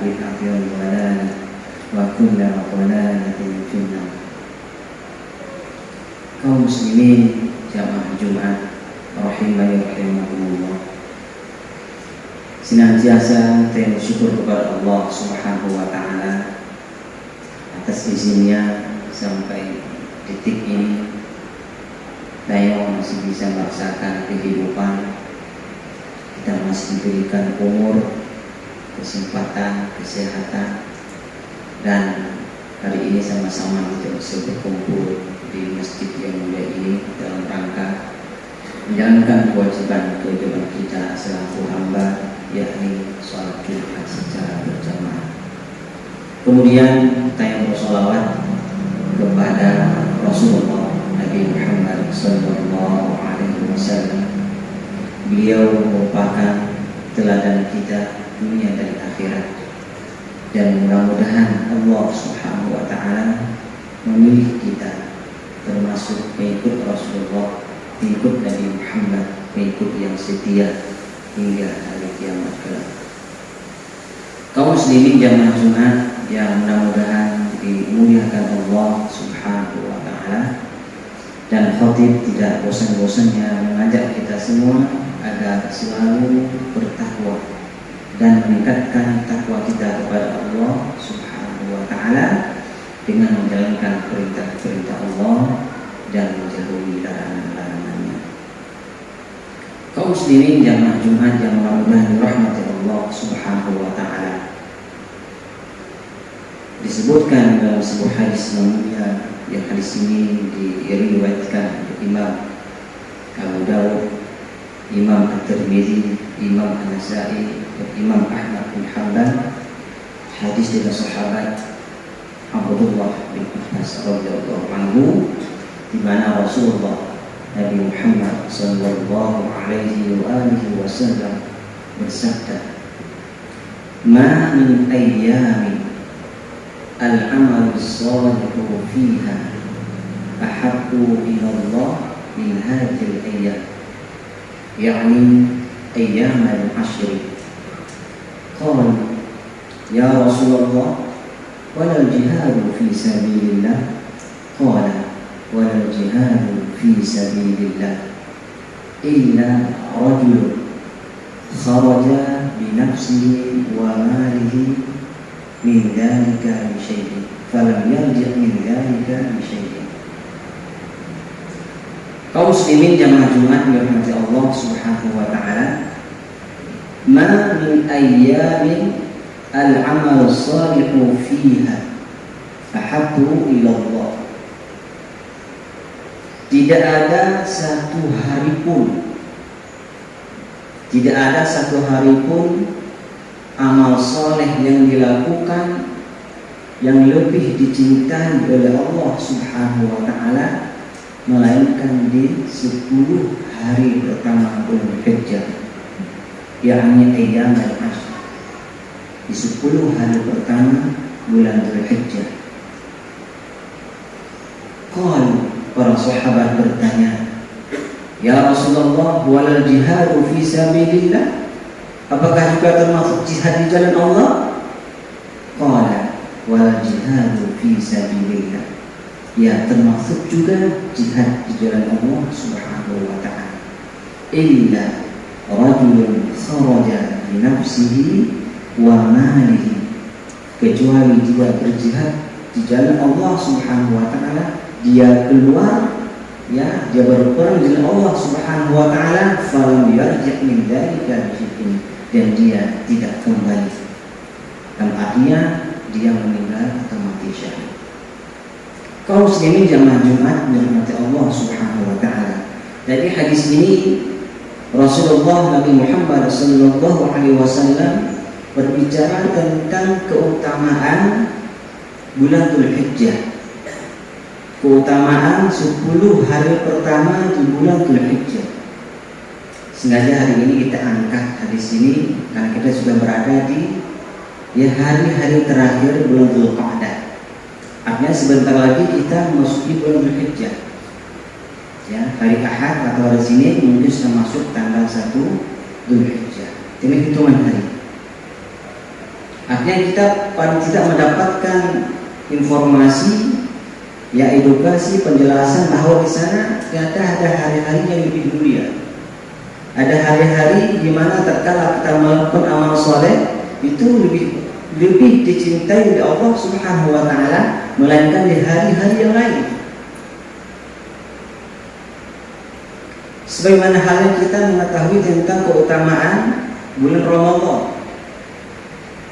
بدعة ضلالة وكل ضلالة في النار. Kaum muslimin jamaah Jumat rahimani rahimakumullah, senantiasa kita bersyukur kepada Allah Subhanahu wa taala atas izinnya sampai detik ini saya masih bisa merasakan kehidupan. Kita masih diberikan umur, kesempatan, kesehatan, dan hari ini sama-sama kita bisa berkumpul di masjid yang mulia ini dalam rangka menjalankan kewajiban kita selaku hamba, yakni sholat Jumat secara berjamaah. Kemudian kita bersolawat kepada Rasulullah Nabi Muhammad Sallallahu Alaihi Wasallam. Beliau merupakan teladan kita dunia dan akhirat, dan mudah-mudahan Allah Subhanahu Wa Taala memilih kita termasuk pengikut Rasulullah, pengikut Nabi Muhammad, pengikut yang setia hingga hari kiamat kelak. Kaum muslimin jamaah Jumat yang mudah-mudahan dimuliakan Allah Subhanahu Wa Taala, dan khatib tidak bosan-bosannya mengajak kita semua agar selalu bertakwa dan meningkatkan takwa kita kepada Allah Subhanahu Wa Taala dengan menjalankan perintah-perintah Allah dan menjauhi larangan-larangannya. Kaum muslimin jamaah Jumat yang mudah-mudahan dirahmati Allah Subhanahu Wa Taala, disebutkan dalam sebuah hadis mulia, yang hadis ini diriwayatkan Imam Abu Dawud, Imam At-Tirmidzi, Imam An-Nasa'i, dan Imam Ahmad bin Hanbal. Hadis dari sahabat Abdullah bin Abbas radhiyallahu anhu, di mana Rasulullah Nabi Muhammad sallallahu alaihi wasallam bersabda, "Ma min ayyamin al-amal as-salihu fiha ahabbu ila Allah min hadhihi al-ayyam." يعني أيام العشر. قال يا رسول الله ولا الجهاد في سبيل الله؟ قال ولا الجهاد في سبيل الله إلا رجل خرج بنفسه وماله من ذلك بشيء فلم يرجع من ذلك بشيء. Kaum muslimin jamaah Jumat dirahmati Allah Subhanahu wa taala, ma min ayyamin al-amal salihu fiha ahabbu ila Allah. Tidak ada satu hari pun amal saleh yang dilakukan yang lebih dicintai oleh Allah Subhanahu wa taala melainkan di 10 hari pertama bulan Hijjah, yakni ayyam al-ashr, di 10 hari pertama bulan Hijjah. Qal, para sahabat bertanya, ya Rasulullah, walal jihadu fi sabilillah? Apakah juga termasuk jihad di jalan Allah? Qala walal jihadu fi sabilillah, ya termasuk juga jihad di jalan Allah Subhanahu wa taala. Illa rajulun kharaja bi nafsihi wa malihi, kecuali dia berjihad di jalan Allah Subhanahu wa taala, dia keluar, ya, dia berperang di jalan Allah Subhanahu wa taala, falam yarji' min dzalika bisyai'in, dan dia tidak kembali. Artinya dia meninggal atau mati syahid. Kaum muslimin jamaah Jumat dirahmati Allah Subhanahu wa taala. Dari hadis ini Rasulullah Nabi Muhammad sallallahu alaihi wasallam berbicara tentang keutamaan bulan Dzulhijjah. Keutamaan 10 hari pertama di bulan Dzulhijjah. Sengaja hari ini kita angkat hadis ini karena kita sudah berada di hari-hari terakhir bulan Dzulqa'dah. Artinya sebentar lagi kita memasuki bulan Dzulhijjah. Ya, hari Ahad atau hari Senin mungkin sudah masuk tanggal 1 Dzulhijjah. Ini hitungan hari. Artinya kita paling tidak mendapatkan informasi, ya edukasi, penjelasan bahwa di sana ternyata ada hari-hari yang lebih mulia. Ada hari-hari di mana tatkala kita melakukan amal soleh itu lebih dicintai oleh Allah Subhanahu wa taala melainkan di hari-hari yang lain. Sebagaimana halnya kita mengetahui tentang keutamaan bulan Ramadan.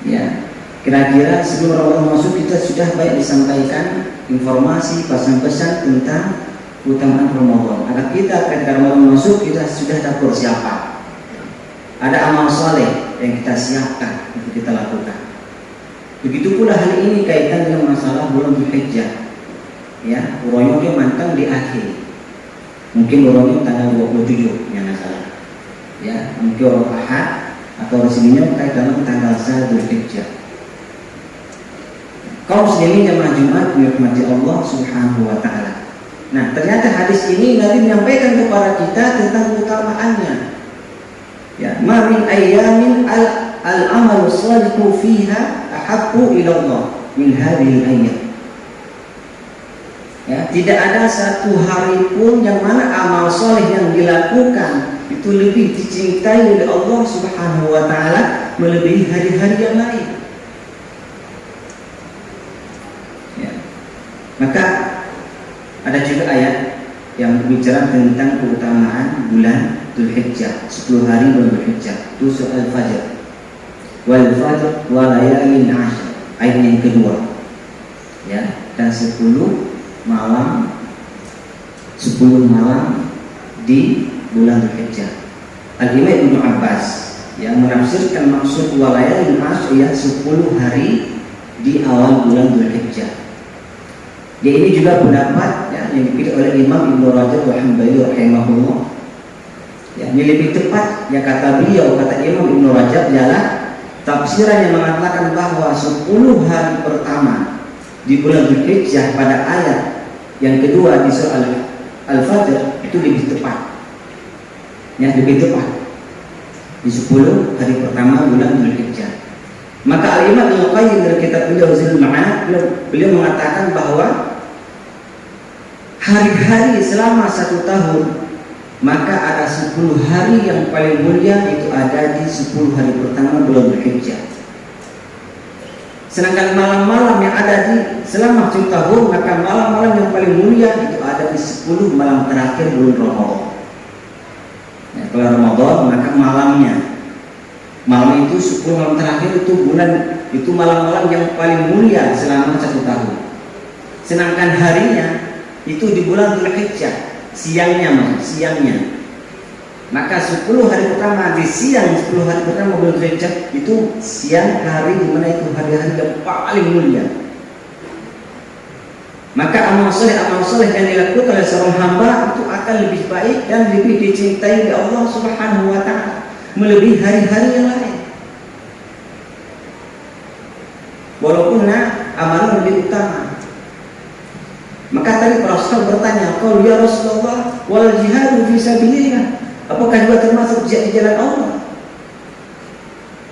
Ya, kira-kira sebelum Ramadan masuk kita sudah baik disampaikan informasi pesan-pesan tentang keutamaan Ramadan. Agar kita ketika Ramadan masuk kita sudah ada persiapan. Ada amal soleh yang kita siapkan untuk kita lakukan. Begitu pula hal ini kaitan dengan masalah bulan Dzulhijjah. Ya, urangnya dia mantang di akhir. Mungkin urangnya tanggal 27 yang salah. Ya, mungkin orang Ahad atau resminya kaitan dengan tanggal 1 Dzulhijjah. Kaum muslimin jamaah Jumat dirahmati Allah Subhanahu wa taala. Nah, ternyata hadis ini Nabi menyampaikan kepada kita tentang keutamaannya. Ya, ma min ayyamin al-amalu shalihu fiha ahabbu ila Allah min hadhihi al-ayyam. Ya, tidak ada satu hari pun yang mana amal soleh yang dilakukan itu lebih dicintai oleh Allah Subhanahu wa taala melebihi hari-hari yang lain. Ya. Maka ada juga ayat yang berbicara tentang keutamaan bulan Dzulhijjah, 10 hari bulan Dzulhijjah, itu surah Al-Fajr. Wal fajr wa layalin 'ashr. Ayat yang kedua. Ya, dan 10 malam di bulan Dzulhijjah. Al-Imam Ibnu Abbas yang menafsirkan maksud wa layalin 'ashr ya 10 hari di awal bulan Dzulhijjah. Ya, ini juga pendapat ya, yang dipilih oleh Imam Ibnu Rajab Al-Hambali rahimahullah. Ya, ini lebih tepat ya kata beliau, kata Imam Ibnu Rajab ialah tafsiran yang mengatakan bahwa 10 hari pertama di bulan Dzulhijjah pada ayat yang kedua di surah Al-Fajr itu lebih tepat. Ya, lebih tepat di 10 hari pertama bulan Dzulhijjah. Maka Al-Imam Ibnu Qayyim dalam kitab beliau Zadul Ma'ad beliau mengatakan bahwa hari-hari selama 1 tahun maka ada 10 hari yang paling mulia itu ada di 10 hari pertama bulan Dzulhijjah. Sedangkan malam-malam yang ada di selama 1 tahun maka malam-malam yang paling mulia itu ada di 10 malam terakhir bulan Ramadan. Ya, kalau Ramadan maka malamnya, malam itu 10 malam terakhir itu bulan itu malam-malam yang paling mulia selama 1 tahun. Sedangkan harinya itu di bulan Dzulhijjah, siangnya. Maka 10 hari pertama di siang 10 hari pertama bulan Dzulhijjah itu siang hari di mana itu hari-hari yang paling mulia. Maka amal soleh yang dilakukan oleh seorang hamba itu akan lebih baik dan lebih dicintai oleh Allah Subhanahu wa taala melebihi hari-hari yang lain. Walaupun amalan lebih utama. Maka tadi para sahabat bertanya, "Qaul ya Rasulullah, wal jihadu fi sabilillah?" Apakah juga termasuk jihad di jalan Allah?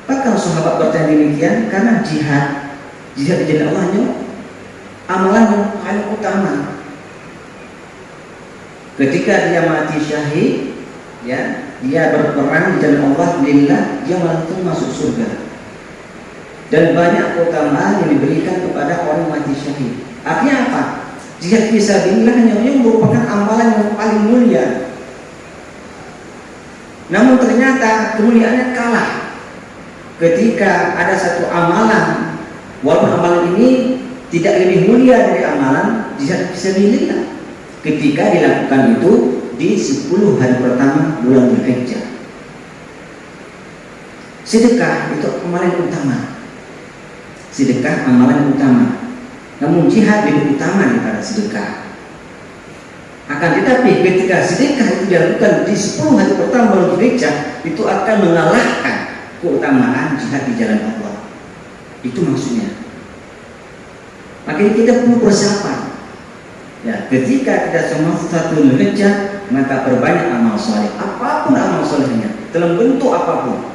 Maka sahabat bertanya demikian karena jihad di jalan Allah amalan yang paling utama. Ketika dia mati syahid, ya, dia berperang di jalan Allah lillah, dia langsung masuk surga. Dan banyak keutamaan yang diberikan kepada orang mati syahid. Artinya apa? Jihad fisabilillah yang merupakan amalan yang paling mulia. Namun ternyata kemuliaannya kalah ketika ada satu amalan, walaupun amalan ini tidak lebih mulia dari amalan jihad fisabilillah ketika dilakukan itu di 10 hari pertama bulan Dzulhijjah. Sedekah itu amalan utama. Sedekah amalan utama. Namun jihad lebih utama daripada sedekah. Akan tetapi ketika sedekah itu dilakukan di 10 hari pertama bulan Dzulhijjah itu akan mengalahkan keutamaan jihad di jalan Allah. Itu maksudnya. Makanya kita perlu persiapan. Ya, ketika kita semua 1 Dzulhijjah maka perbanyak amal soleh. Apapun amal solehnya, dalam bentuk apapun.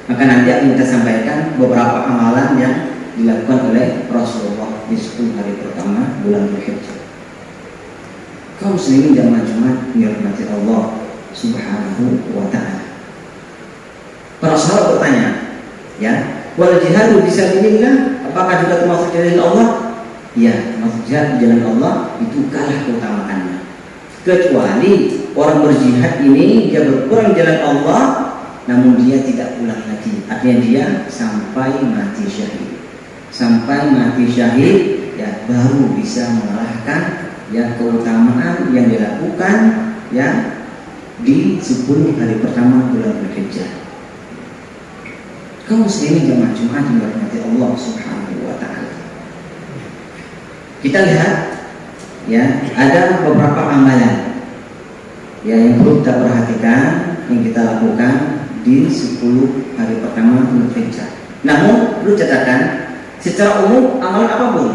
Maka nanti akan kita sampaikan beberapa amalan yang dilakukan oleh Rasulullah di 10 hari pertama bulan Dzulhijjah. Kaum muslimin jamaah Jumat dirahmati Allah Subhanahu wa taala. Para sahabat bertanya, ya, wal jihadu fisabilillah, apakah juga termasuk jalan Allah? Ya, termasuk jihad di jalan Allah, itu kalah keutamaannya. Kecuali orang berjihad ini dia berperang di jalan Allah, namun dia tidak pulang lagi. Artinya dia sampai mati syahid. Sampai mati syahid, ya baru bisa mengalahkan ya keutamaan yang dilakukan ya di 10 hari pertama bulan Dzulhijjah. Kaum muslimin jamaah Jumat yang dirahmati Allah Subhanahu wa taala. Kita lihat ya, ada beberapa amalan ya yang perlu kita perhatikan yang kita lakukan di 10 hari pertama Dzulhijjah. Namun perlu catatan, secara umum amalan apapun,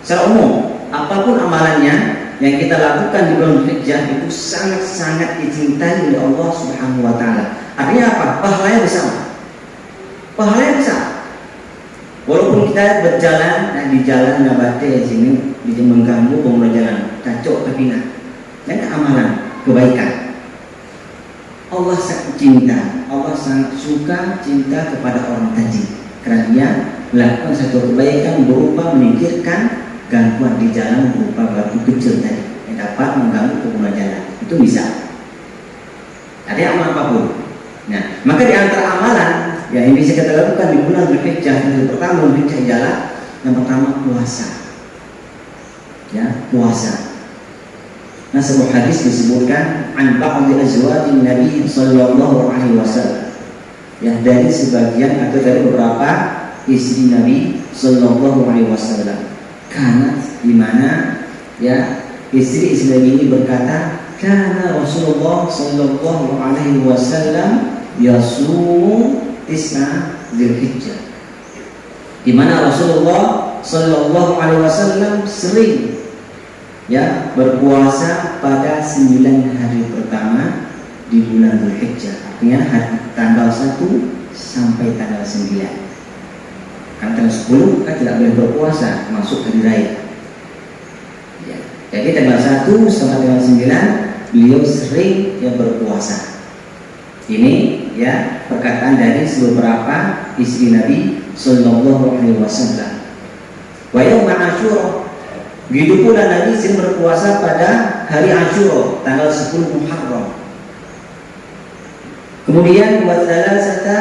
secara umum apapun amalannya yang kita lakukan di bulan Dzulhijjah itu sangat-sangat dicintai oleh Allah Subhanahu wa taala. Artinya apa? Pahalanya besar. Pahalanya besar. Walaupun kita berjalan di jalan nabate sini di mengganggu pengguna jalan, cacok ke pinang. Dan amalan kebaikan. Allah sangat cinta, Allah sangat suka cinta kepada orang tadi. Karena dia melakukan satu kebaikan berupa menyingkirkan gangguan di jalan berupa batu kecil tadi yang dapat mengganggu pengguna jalan. Itu bisa. Ada amalan apapun. Nah, maka di antara amalan yang bisa kita lakukan di bulan Dzulhijjah yang pertama Dzulhijjah jalan, yang pertama puasa. Ya, puasa. Nah, sebuah hadis disebutkan an ba'd azwajin Nabi sallallahu alaihi wasallam. Ya, dari sebagian atau dari beberapa istri Nabi sallallahu alaihi wasallam. Karena di mana ya istri-istri Nabi ini berkata, karena Rasulullah sallallahu alaihi wasallam yasumu tis'a Dzulhijjah. Di mana Rasulullah sallallahu alaihi wasallam sering ya berpuasa pada 9 hari pertama di bulan Dzulhijjah. Artinya tanggal 1 sampai tanggal 9. Karena tanggal 10 kan tidak boleh berpuasa, masuk hari raya. Ya. Jadi tanggal 1 sampai tanggal 9 beliau sering ya berpuasa. Ini ya perkataan dari beberapa istri Nabi sallallahu alaihi wasallam. Wa yaum Asyura, begitu pula Nabi sering berpuasa pada hari Asyura, tanggal 10 Muharram. Kemudian wa thalathata,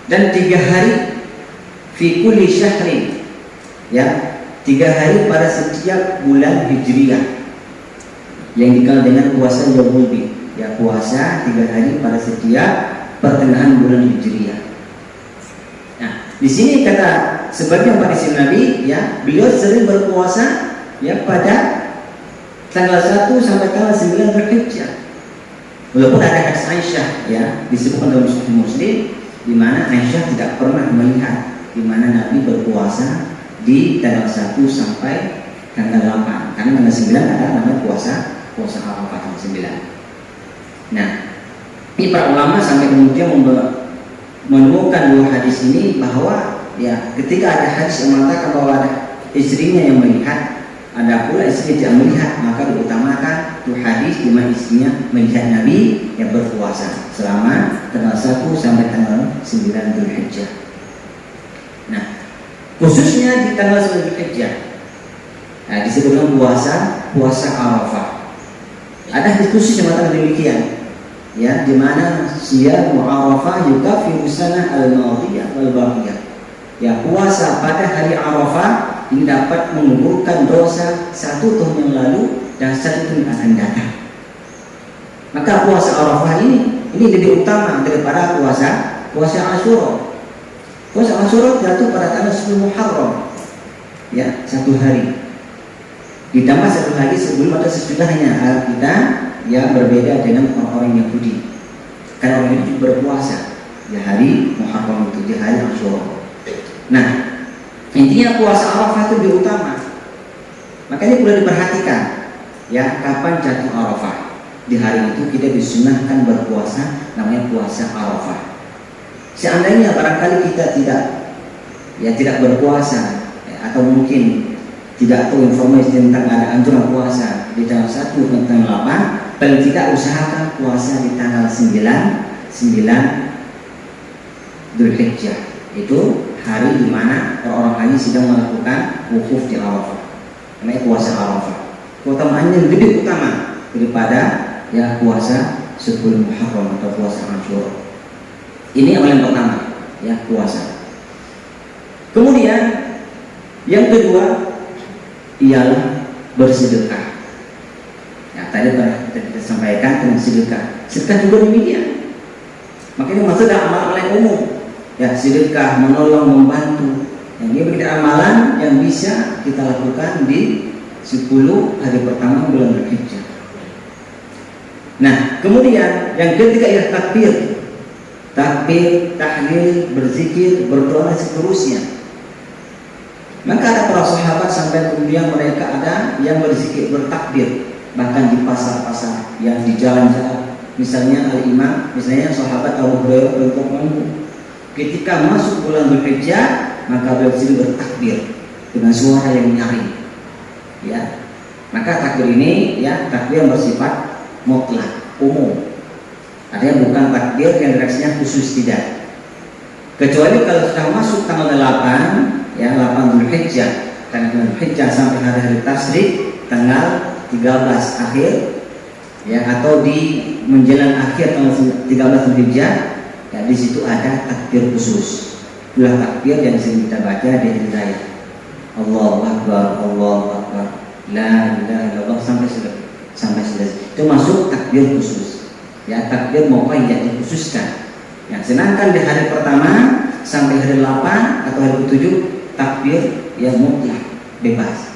dan 3 hari fi kulli syahrin, ya 3 hari pada setiap bulan Hijriyah yang dikenal dengan puasa Yaumul Bid. Ya, puasa 3 hari pada setiap pertengahan bulan Hijriyah. Nah, di sini kata sebagian para istri Nabi, ya beliau sering berpuasa ya pada tanggal 1 sampai tanggal 9 Dzulhijjah. Walaupun ada hadis Aisyah ya disebutkan dalam Sahih Muslim, di mana Aisyah tidak pernah melihat di mana Nabi berpuasa di tanggal 1 sampai tanggal 8. Karena tanggal 9 ada namanya puasa Arafah tanggal 9. Nah, ini para ulama sampai kemudian menemukan dua hadis ini bahwa ya ketika ada hadis yang mengatakan bahwa ada istrinya yang melihat, ada pula istri yang tidak melihat, maka diutamakan dua hadis di mana istrinya melihat Nabi yang berpuasa selama tanggal 1 sampai tanggal 9 Dzulhijjah. Nah, khususnya di tanggal 9 Dzulhijjah, nah, disebutkan puasa Arafah. Ada diskusi yang mengatakan demikian, ya, di mana siyam Arafah yukafiru sanah al-madiyah wal baqiyah. Ya, puasa pada hari Arafah ini dapat menggugurkan dosa 1 tahun yang lalu dan 1 tahun yang akan datang. Maka puasa Arafah ini lebih utama daripada puasa Asyura. Puasa Asyura jatuh pada tanggal 10 Muharram, ya 1 hari. Ditambah 1 hari sebelum atau sesudahnya kita ya berbeda dengan orang-orang Yahudi. Karena orang Yahudi berpuasa di hari Muharram itu, di hari Asyura. Nah, intinya puasa Arafah itu lebih utama. Makanya perlu diperhatikan ya kapan jatuh Arafah. Di hari itu kita disunahkan berpuasa, namanya puasa Arafah. Seandainya barangkali kita tidak berpuasa, atau mungkin tidak tahu informasi tentang ada anjuran puasa di tanggal 1 dan tanggal 8, paling tidak usahakan puasa di tanggal 9 Dzulhijjah. Itu hari di mana orang-orang haji sedang melakukan wukuf di Arafah. Namanya puasa Arafah. Keutamaannya lebih utama daripada puasa 10 Muharram atau puasa Asyura. Ini yang pertama, puasa. Kemudian yang kedua ialah bersedekah. Tadi pernah kita sampaikan tentang sedekah. Sedekah juga demikian. Makanya masuk dalam amalan yang umum. Sedekah, menolong, membantu. Ini begitu amalan yang bisa kita lakukan di 10 hari pertama bulan Dzulhijjah. Nah, kemudian yang ketiga ialah takbir. Takbir, tahlil, berzikir, berdoa dan seterusnya. Maka ada para sahabat sampai kemudian mereka ada yang berzikir, bertakbir, bahkan di pasar-pasar, yang di jalan-jalan. Misalnya misalnya sahabat Abu Hurairah radhiyallahu anhu, ketika masuk bulan Dzulhijjah, maka beliau bertakbir dengan suara yang nyaring. Maka takbir ini takbir yang bersifat mutlak, umum. Ada yang bukan takbir yang reaksinya khusus, tidak. Kecuali kalau sudah masuk tanggal 8 Dzulhijjah, tanggal Dzulhijjah sampai hari tasyrik tanggal 13 akhir, atau di menjelang akhir tanggal 13 Dzulhijjah, di situ ada takbir khusus. Itulah takbir yang sering kita baca di hidayah. Allahu Akbar, Allahu Akbar, la ilaha illallah sampai selesai. Itu masuk takbir khusus. Takbir muqayyad dikhususkan. Sedangkan di hari pertama sampai hari 8 atau hari ke-7 takbir yang mutlak, bebas.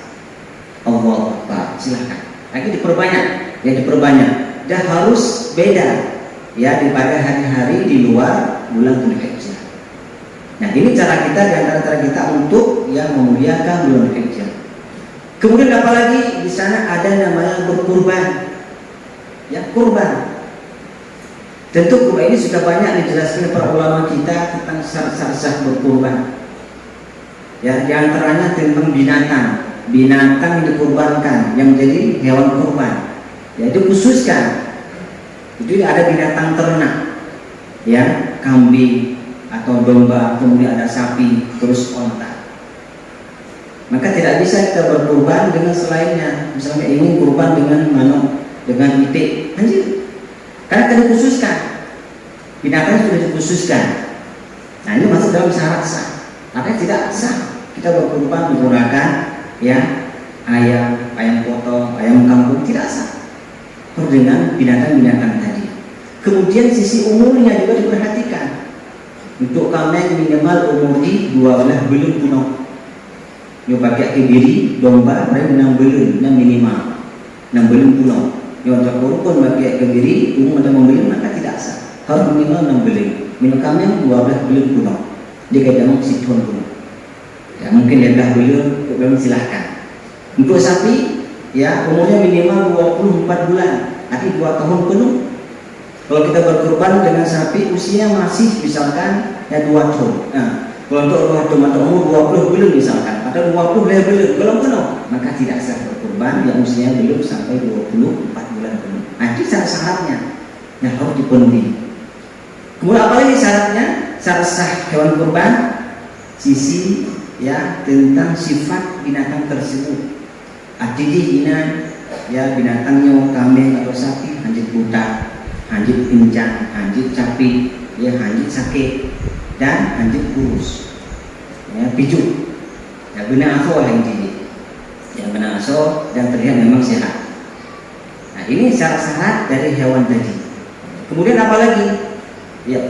Allahu Akbar, silakan. Lagi diperbanyak. Dan harus beda daripada hari-hari di luar bulan Dzulhijjah. Nah, ini cara kita, di antara cara kita untuk memuliakan bulan Dzulhijjah. Kemudian apalagi di sana ada namanya berkurban. Kurban. Tentu kurban ini sudah banyak dijelaskan para ulama kita tentang syarat-syarat sah berkurban. Di antaranya tentang binatang yang dikurbankan, yang menjadi hewan kurban. Dikhususkan. Itu ada binatang ternak, kambing atau domba, kemudian ada sapi, terus onta. Maka tidak bisa kita berkurban dengan selainnya. Misalnya ingin kurban dengan manuk, dengan itik, karena kita dikhususkan, binatang sudah dikhususkan. Nah, ini masuk dalam syarat sah. Artinya tidak sah kita berkurban menggunakan ayam potong, ayam kampung, tidak sah. Harus dengan binatang-binatang tadi. Kemudian sisi umurnya juga diperhatikan. Untuk kambing minimal umurnya 12 bulan penuh. Yang pakai kebiri, domba, mereka 6 bulan minimal, 6 bulan penuh. Yang terkurung pun pakai kebiri, umur atau membeli, maka tidak sah. Harus minimal 6 bulan. Minum kambing 12 bulan penuh. Dia kadang situan penuh. Mungkin 12 bulan, belum silahkan. Untuk sapi, umurnya minimal 24 bulan, artinya 2 tahun penuh. Kalau kita berkurban dengan sapi, usia masih misalkan 2 tahun. Kalau untuk 2 tahun atau umur 20 bulan misalkan, atau 20 bulan belum penuh, maka tidak sah berkurban yang usianya belum sampai 24 bulan penuh. Itu syarat-syaratnya yang harus dipenuhi. Kemudian apa lagi syaratnya? Syarat sah hewan kurban, sisi tentang sifat binatang tersebut. Artinya binatangnya kambing atau sapi, anjing buta, anjing pincang, anjing capi, anjing sakit, dan anjing kurus, pijuk, benar aso yang tinggi, benar aso dan terlihat memang sehat. Nah, ini syarat-syarat dari hewan tadi. Kemudian apa lagi?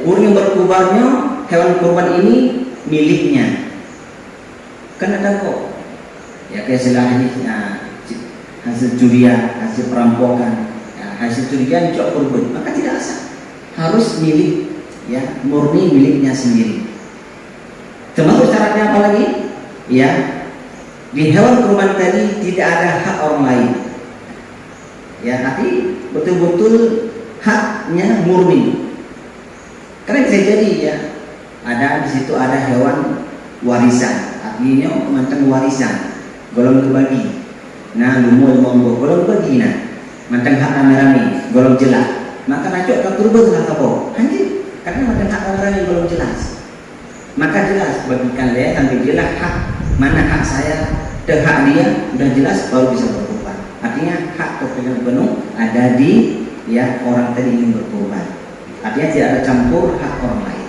Orang yang berkurbannya, hewan kurban ini miliknya. Kan ada kok, kayak selain hasil curian, hasil perampokan, hasil curian cok kurban, maka tidak sah. Harus milik, murni miliknya sendiri. Termasuk syaratnya apa lagi? Di hewan kurban tadi tidak ada hak orang lain. Ya, tapi betul-betul haknya murni. Karena bisa jadi ya, ada di situ ada hewan warisan, artinya macam warisan, golong kebagi. Nah, lumul monggo golong bagi nah, macam hak rame-rame, golong jelas. Maka najuk tak turun lah apa? Anjir, karena macam hak rame-rame golong jelas. Maka jelas bagikan dia sampai jelas hak mana hak saya dan hak dia sudah jelas baru bisa berkorban. Artinya hak kepentingan penuh ada di ya orang tadi ingin berkorban. Artinya tidak ada campur hak orang lain.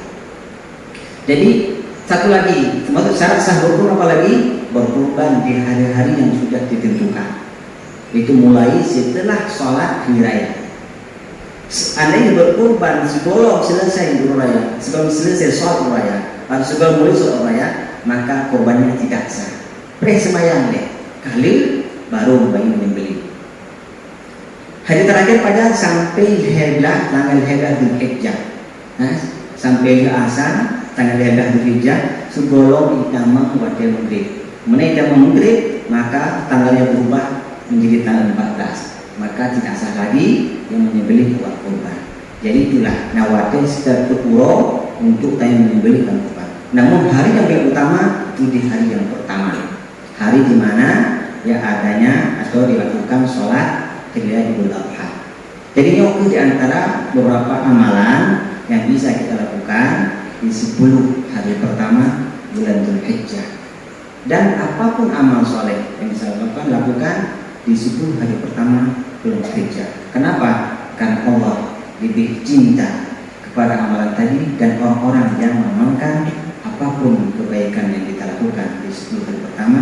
Jadi satu lagi, termasuk syarat sah berkorban apalagi berkorban di hari-hari yang sudah ditentukan. Itu mulai setelah sholat hari raya. Andai berkorban sebelum selesai idul raya, sebelum selesai sholat raya, atau sebelum mulai sholat raya, maka korbannya tidak sah. Semayang deh, kali baru bayi menyembelih. Hari terakhir pada sampai helah tanggal helah Dzulhijjah, sampai ke asar tanggal helah Dzulhijjah sebelum iqamah waktu maghrib. Menaik iqamah maghrib maka tanggalnya berubah menjadi tanggal 14, maka tidak sah lagi yang menyembelih hewan kurban. Jadi itulah nawatin sekitar pura untuk tayang menyembelih hewan kurban. Namun hari yang paling utama itu di hari yang pertama, hari di mana ya adanya atau dilakukan sholat Hari Idul Adha. Jadi ini di antara beberapa amalan yang bisa kita lakukan di 10 hari pertama bulan Dzulhijjah. Dan apapun amal soleh yang bisa lakukan di 10 hari pertama bulan Dzulhijjah. Kenapa? Karena Allah lebih cinta kepada amalan tadi dan orang-orang yang mengamalkan apapun kebaikan yang kita lakukan di 10 hari pertama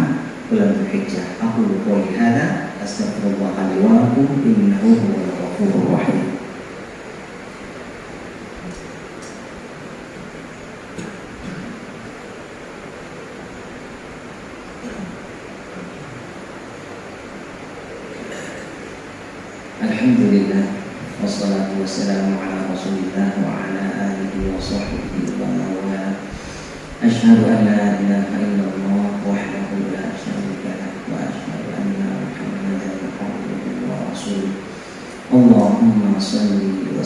bulan Dzulhijjah. Aku qouli hadza astaghfirullah li wa lakum innahu huwal ghafurur rahim. Alhamdulillah wassalatu wassalamu ala Rasulillah wa ala alihi wa sahbihi wa man wala. Asyhadu an la ilaha illallah wahdahu la syarika lahu wa asyhadu anna Muhammadan abduhu wa rasuluh. Allahumma shalli wa